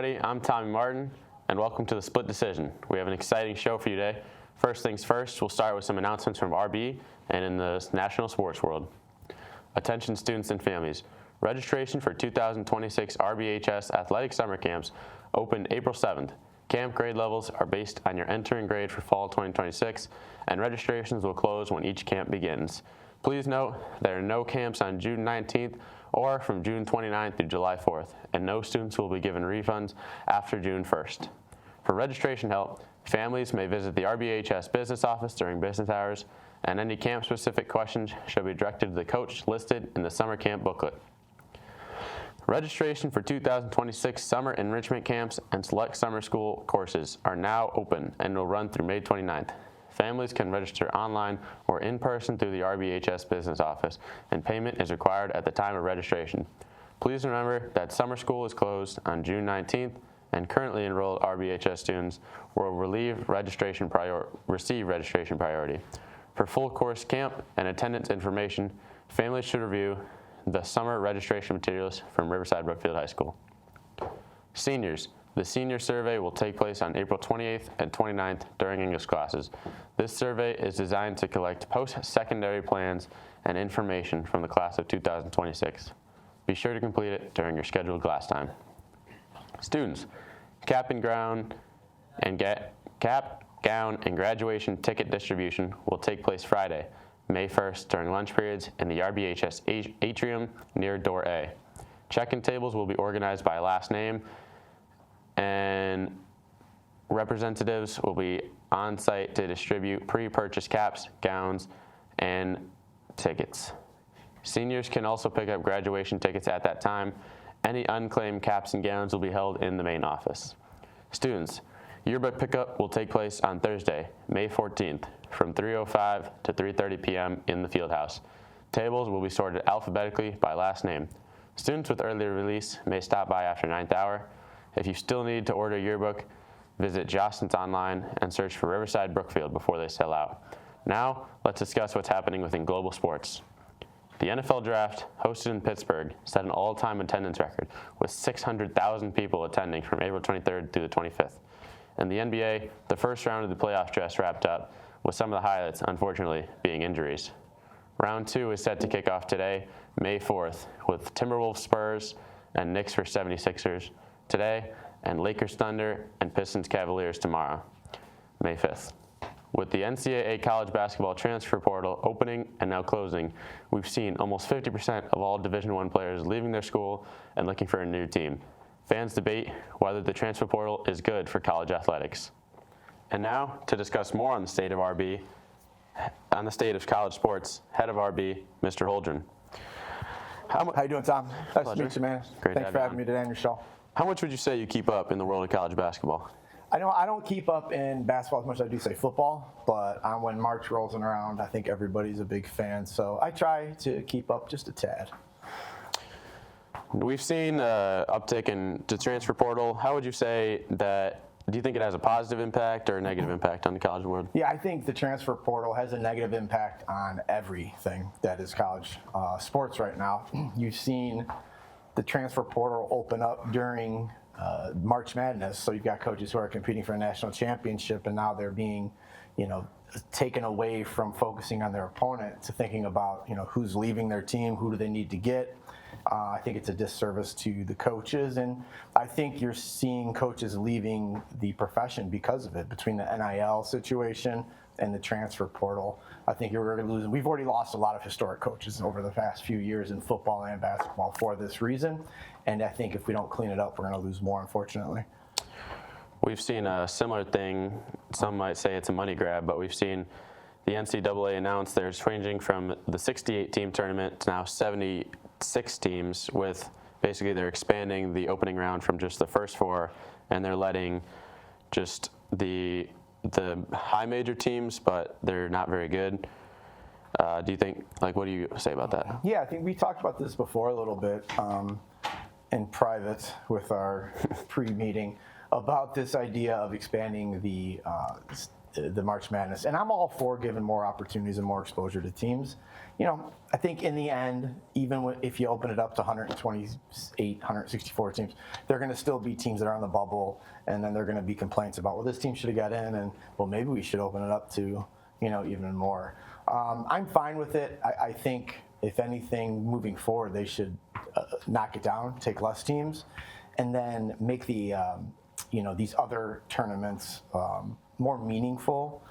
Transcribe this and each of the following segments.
everybody. I'm Tommy Martin, and welcome to the Split Decision. We have an exciting show for you today. First things first, we'll start with some announcements from RB and in the national sports world. Attention students and families. Registration for 2026 RBHS Athletic Summer Camps opened April 7th. Camp grade levels are based on your entering grade for fall 2026, and registrations will close when each camp begins. Please note there are no camps on June 19th or from June 29th through July 4th, and no students will be given refunds after June 1st. For registration help, families may visit the RBHS business office during business hours, and any camp-specific questions should be directed to the coach listed in the summer camp booklet. Registration for 2026 summer enrichment camps and select summer school courses are now open and will run through May 29th. Families can register online or in person through the RBHS business office, and payment is required at the time of registration. Please remember that summer school is closed on June 19th, and currently enrolled RBHS students will receive registration priority. For full course camp and attendance information, families should review the summer registration materials from Riverside Brookfield High School. Seniors. The senior survey will take place on April 28th and 29th during English classes. This survey is designed to collect post-secondary plans and information from the class of 2026. Be sure to complete it during your scheduled class time. Students, cap, gown, and graduation ticket distribution will take place Friday, May 1st during lunch periods in the RBHS atrium near door A. Check-in tables will be organized by last name, and representatives will be on site to distribute pre-purchased caps, gowns, and tickets. Seniors can also pick up graduation tickets at that time. Any unclaimed caps and gowns will be held in the main office. Students, yearbook pickup will take place on Thursday, May 14th, from 3:05 to 3:30 p.m. in the field house. Tables will be sorted alphabetically by last name. Students with early release may stop by after 9th hour. If you still need to order a yearbook, visit Jostens online and search for Riverside Brookfield before they sell out. Now, let's discuss what's happening within global sports. The NFL Draft, hosted in Pittsburgh, set an all-time attendance record with 600,000 people attending from April 23rd through the 25th. In the NBA, the first round of the playoff just wrapped up, with some of the highlights, unfortunately, being injuries. Round 2 is set to kick off today, May 4th, with Timberwolves Spurs and Knicks for 76ers today, and Lakers Thunder and Pistons Cavaliers tomorrow, May 5th. With the NCAA college basketball transfer portal opening and now closing, we've seen almost 50% of all Division I players leaving their school and looking for a new team. Fans debate whether the transfer portal is good for college athletics. And now, to discuss more on the state of RB, on the state of college sports, head of RB, Mr. Holdren. How you doing, Tom? Nice Pleasure. to meet you, man. Great Thanks for having me today on your show. How much would you say you keep up in the world of college basketball? I don't keep up in basketball as much as I do say football, but when March rolls around, I think everybody's a big fan, so I try to keep up just a tad. We've seen an uptick in the transfer portal. How would you say that? Do you think it has a positive impact or a negative impact on the college world? Yeah, I think the transfer portal has a negative impact on everything that is college sports right now. You've seen the transfer portal open up during March Madness, so you've got coaches who are competing for a national championship, and now they're being, taken away from focusing on their opponent to thinking about, who's leaving their team, who do they need to get. I think it's a disservice to the coaches, and I think you're seeing coaches leaving the profession because of it, between the NIL situation and the transfer portal. I think you're already losing. We've already lost a lot of historic coaches over the past few years in football and basketball for this reason, and I think if we don't clean it up, we're going to lose more, unfortunately. We've seen a similar thing. Some might say it's a money grab, but we've seen the NCAA announce they're changing from the 68-team tournament to now 76 teams, with basically they're expanding the opening round from just the first 4, and they're letting just the high major teams, but they're not very good. Do you think, what do you say about that? Yeah, I think we talked about this before a little bit in private with our pre-meeting about this idea of expanding the the March Madness. And I'm all for giving more opportunities and more exposure to teams. I think in the end, even if you open it up to 128, 164 teams, there are going to still be teams that are on the bubble, and then there are going to be complaints about, well, this team should have got in, and well, maybe we should open it up to, even more. I'm fine with it. I think if anything, moving forward, they should knock it down, take less teams, and then make the these other tournaments more meaningful.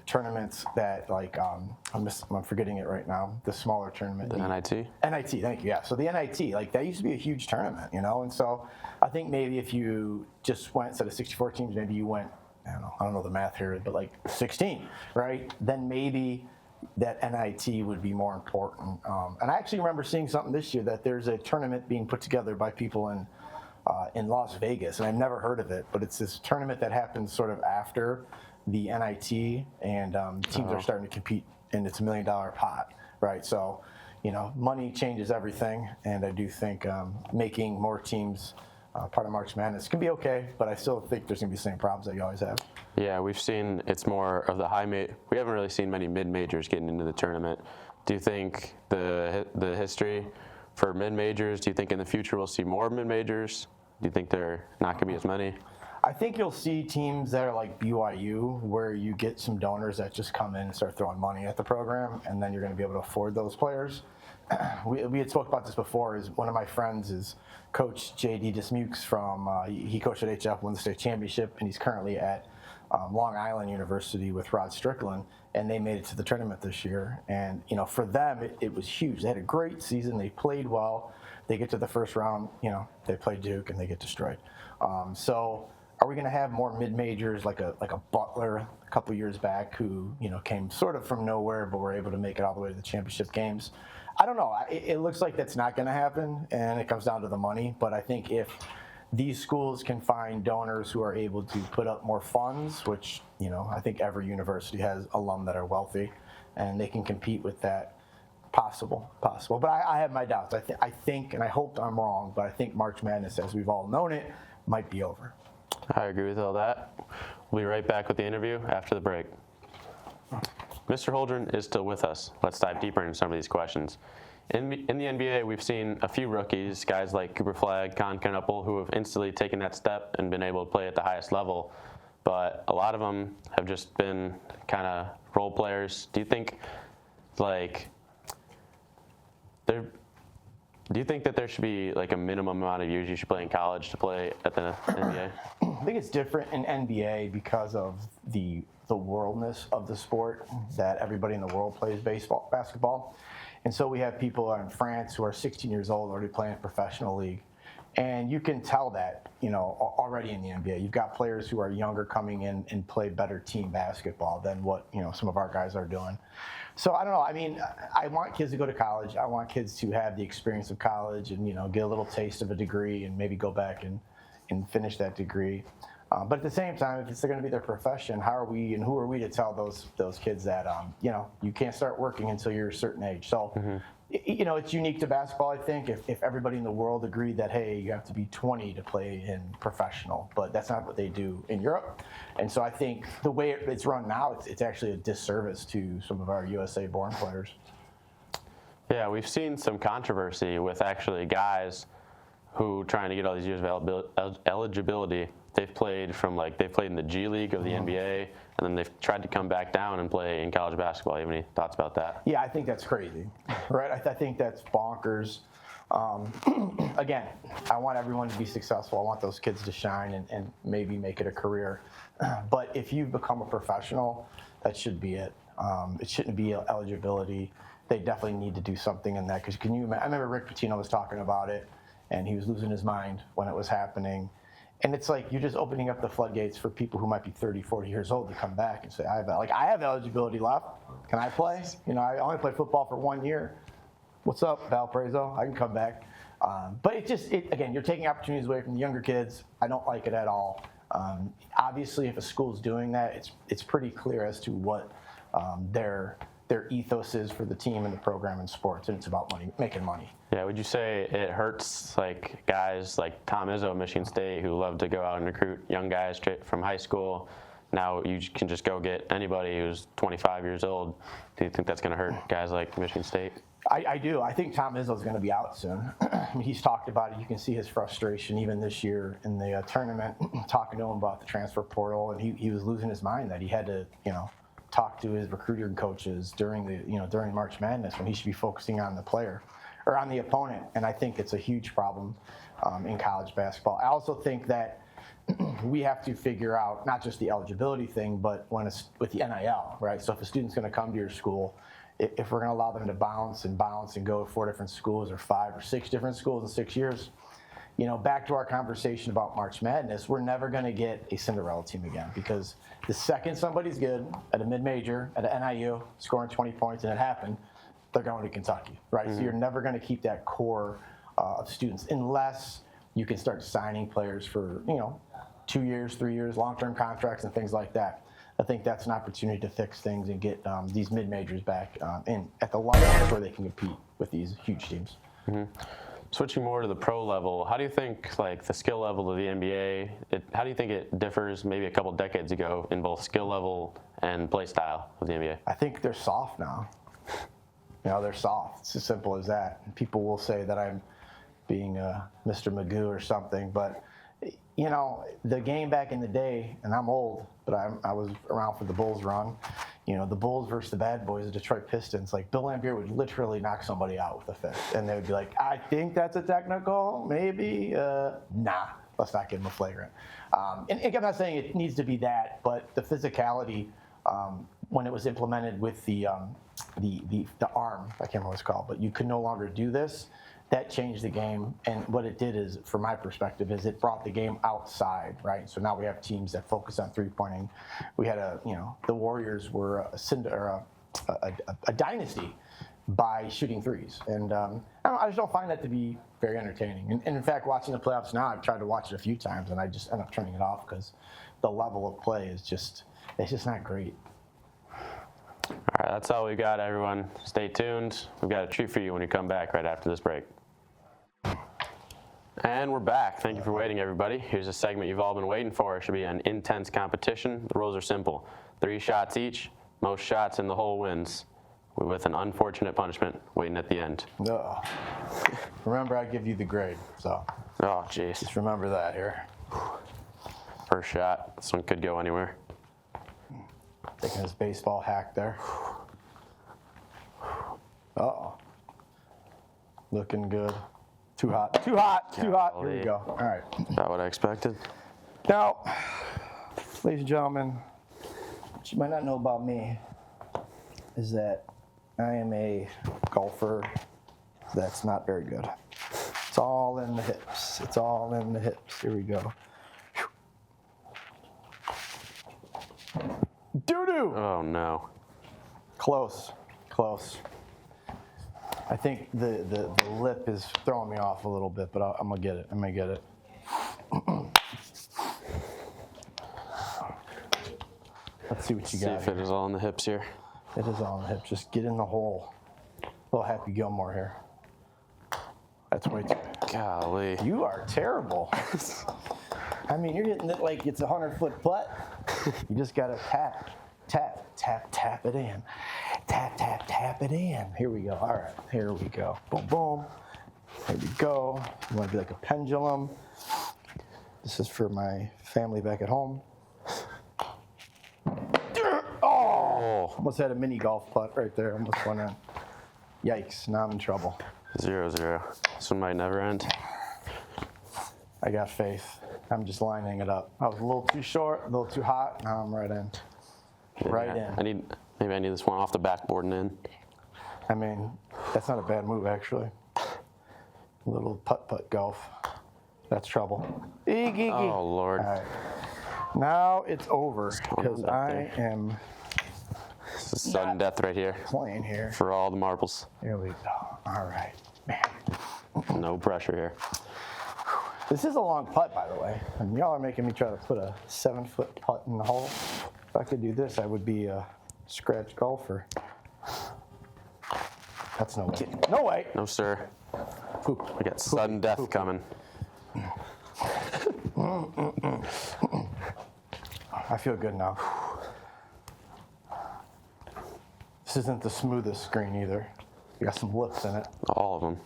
Tournaments that I'm forgetting it right now. The smaller tournament. The NIT? NIT, thank you. Yeah. So the NIT, that used to be a huge tournament, and so I think maybe if you just went, instead of 64 teams, maybe you went, I don't know the math here, but 16, right? Then maybe that NIT would be more important. And I actually remember seeing something this year that there's a tournament being put together by people in Las Vegas, and I've never heard of it, but it's this tournament that happens sort of after the NIT, and teams are starting to compete, and it's $1 million pot, right? So, money changes everything, and I do think making more teams part of March Madness can be okay, but I still think there's going to be the same problems that you always have. Yeah, we've seen it's more of the we haven't really seen many mid-majors getting into the tournament. Do you think the history for mid-majors, do you think in the future we'll see more mid-majors? Do you think they're not going to be as many? I think you'll see teams that are like BYU, where you get some donors that just come in and start throwing money at the program, and then you're going to be able to afford those players. We had spoke about this before. Is one of my friends is Coach J.D. Dismukes from, he coached at HF, won the state championship, and he's currently at Long Island University with Rod Strickland, and they made it to the tournament this year. And, for them, it was huge. They had a great season. They played well. They get to the first round, they play Duke, and they get destroyed. So are we going to have more mid-majors like a Butler a couple years back who, came sort of from nowhere but were able to make it all the way to the championship games? I don't know. It looks like that's not going to happen, and it comes down to the money. But I think if these schools can find donors who are able to put up more funds, which, I think every university has alum that are wealthy, and they can compete with that, possible. But I have my doubts. I think, and I hope I'm wrong, but I think March Madness, as we've all known it, might be over. I agree with all that. We'll be right back with the interview after the break. Mr. Holdren is still with us. Let's dive deeper into some of these questions. In the NBA, we've seen a few rookies, guys like Cooper Flagg, Con Knuppel, who have instantly taken that step and been able to play at the highest level. But a lot of them have just been kind of role players. Do you think, that there should be a minimum amount of years you should play in college to play at the NBA? I think it's different in NBA because of the worldness of the sport, that everybody in the world plays basketball. And so we have people in France who are 16 years old already playing professional league. And you can tell that, already in the NBA. You've got players who are younger coming in and play better team basketball than what, some of our guys are doing. So I don't know. I mean, I want kids to go to college. I want kids to have the experience of college and, get a little taste of a degree and maybe go back and finish that degree. But at the same time, if it's going to be their profession, how are we and who are we to tell those kids that, you can't start working until you're a certain age. So, it's unique to basketball, I think, if everybody in the world agreed that, hey, you have to be 20 to play in professional, but that's not what they do in Europe. And so I think the way it's run now, it's actually a disservice to some of our USA-born players. Yeah, we've seen some controversy with actually guys who, trying to get all these years of eligibility, they've played in the G League of the NBA, and then they've tried to come back down and play in college basketball. You have any thoughts about that? Yeah, I think that's crazy, right? I think that's bonkers. Again, I want everyone to be successful. I want those kids to shine and maybe make it a career. But if you've become a professional, that should be it. It shouldn't be eligibility. They definitely need to do something in that. Because I remember Rick Pitino was talking about it, and he was losing his mind when it was happening. And it's like you're just opening up the floodgates for people who might be 30, 40 years old to come back and say, I have eligibility left. Can I play? I only played football for 1 year. What's up, Valparaiso? I can come back. But again, you're taking opportunities away from the younger kids. I don't like it at all. Obviously, if a school's doing that, it's pretty clear as to what their ethos is for the team and the program and sports, and it's about money, making money. Yeah, would you say it hurts guys like Tom Izzo of Michigan State who love to go out and recruit young guys straight from high school Now you can just go get anybody who's 25 years old. Do you think that's going to hurt guys like Michigan State? I do. I think Tom Izzo's going to be out soon. I mean, he's talked about it. You can see his frustration even this year in the tournament, talking to him about the transfer portal, and he was losing his mind that he had to, talk to his recruiting coaches during during March Madness when he should be focusing on the player or on the opponent. And I think it's a huge problem in college basketball. I also think that we have to figure out not just the eligibility thing, but when it's with the NIL, right? So if a student's going to come to your school, if we're going to allow them to bounce and go to 4 different schools or 5 or 6 different schools in 6 years, back to our conversation about March Madness, we're never going to get a Cinderella team again, because the second somebody's good at a mid-major, at an NIU, scoring 20 points, and it happened, they're going to Kentucky, right? Mm-hmm. So you're never going to keep that core of students unless you can start signing players for, 2 years, 3 years, long-term contracts and things like that. I think that's an opportunity to fix things and get these mid-majors back in at the level where they can compete with these huge teams. Mm-hmm. Switching more to the pro level, how do you think the skill level of the NBA, how do you think it differs maybe a couple decades ago in both skill level and play style of the NBA? I think they're soft now. They're soft. It's as simple as that. And people will say that I'm being Mr. Magoo or something, but the game back in the day, and I'm old, but I was around for the Bulls run. The Bulls versus the bad boys, the Detroit Pistons. Like, Bill Laimbeer would literally knock somebody out with a fist, and they would be like, "I think that's a technical, maybe. Nah, let's not give him a flagrant." And I'm not saying it needs to be that, but the physicality when it was implemented with the arm, I can't remember what it's called, but you could no longer do this. That changed the game, and what it did is, from my perspective, is it brought the game outside, right? So now we have teams that focus on three-pointing. We had the Warriors were a dynasty by shooting threes, and I just don't find that to be very entertaining. And in fact, watching the playoffs now, I've tried to watch it a few times, and I just end up turning it off because the level of play is just not great. All right, that's all we got, everyone. Stay tuned. We've got a treat for you when you come back right after this break. And we're back. Thank you for waiting, everybody. Here's a segment you've all been waiting for. It should be an intense competition. The rules are simple. 3 shots each. Most shots in the hole wins, with an unfortunate punishment waiting at the end. Oh. Remember, I give you the grade, so. Oh, jeez. Just remember that here. First shot. This one could go anywhere. Taking his baseball hack there. Uh-oh. Looking good. Too hot. Too hot. Too hot. Here we go. All right. Is that what I expected? Now, ladies and gentlemen, what you might not know about me is that I am a golfer that's not very good. It's all in the hips. It's all in the hips. Here we go. Doo-doo! Oh, no. Close. I think the lip is throwing me off a little bit, but I'm going to get it. I'm going to get it. Let's see what you got. See if it is all in the hips here. It is all in the hips. Just get in the hole. Little Happy Gilmore here. That's way too bad. Golly. You are terrible. I mean, you're hitting it like it's a 100-foot putt. You just got to tap it in. Tap it in. Here we go. All right, here we go. Boom, boom. Here we go. You want to be like a pendulum. This is for my family back at home. Oh! Almost had a mini golf putt right there. Almost went in. Yikes, now I'm in trouble. 0-0. This one might never end. I got faith. I'm just lining it up. I was a little too short, a little too hot. Now I'm right in. Right in. Maybe I need this one off the backboard and in. I mean, that's not a bad move, actually. A little putt-putt golf. That's trouble. Oh, Lord. All right. Now it's over because I am This is sudden death right here. Playing here. For all the marbles. Here we go. All right. Man. No pressure here. This is a long putt, by the way. And y'all are making me try to put a 7-foot putt in the hole. If I could do this, I would be a scratch golfer. That's no way. No way. No, sir. Poop. We got sudden death coming. I feel good now. This isn't the smoothest screen either. You got some lips in it. All of them.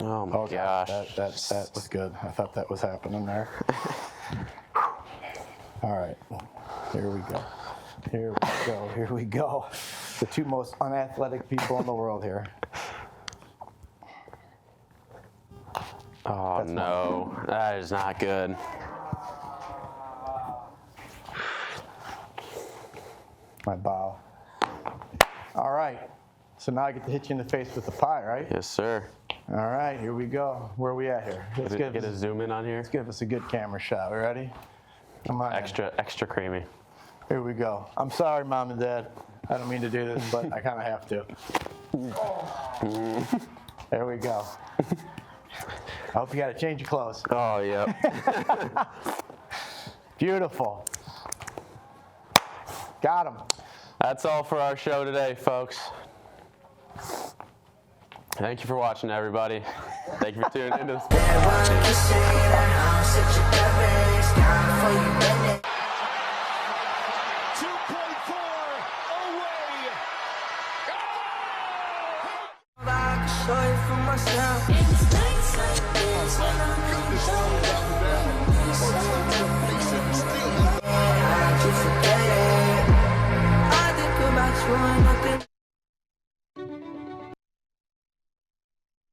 Oh my gosh. That was good. I thought that was happening there. All right, here we go. Here we go. Here we go. The two most unathletic people in the world here. Oh no, that is not good. My bow. All right. So now I get to hit you in the face with the pie, right? Yes, sir. All right, here we go. Where are we at here? Let's Get a zoom in on here. let's give us a good camera shot. We ready? Come on. Extra creamy. Here we go. I'm sorry, Mom and Dad. I don't mean to do this, but I kind of have to. There we go. I hope you got to change your clothes. Oh, yep. Beautiful. Got him. That's all for our show today, folks. Thank you for watching, everybody. Thank you for tuning into the Sports. 2.4 away.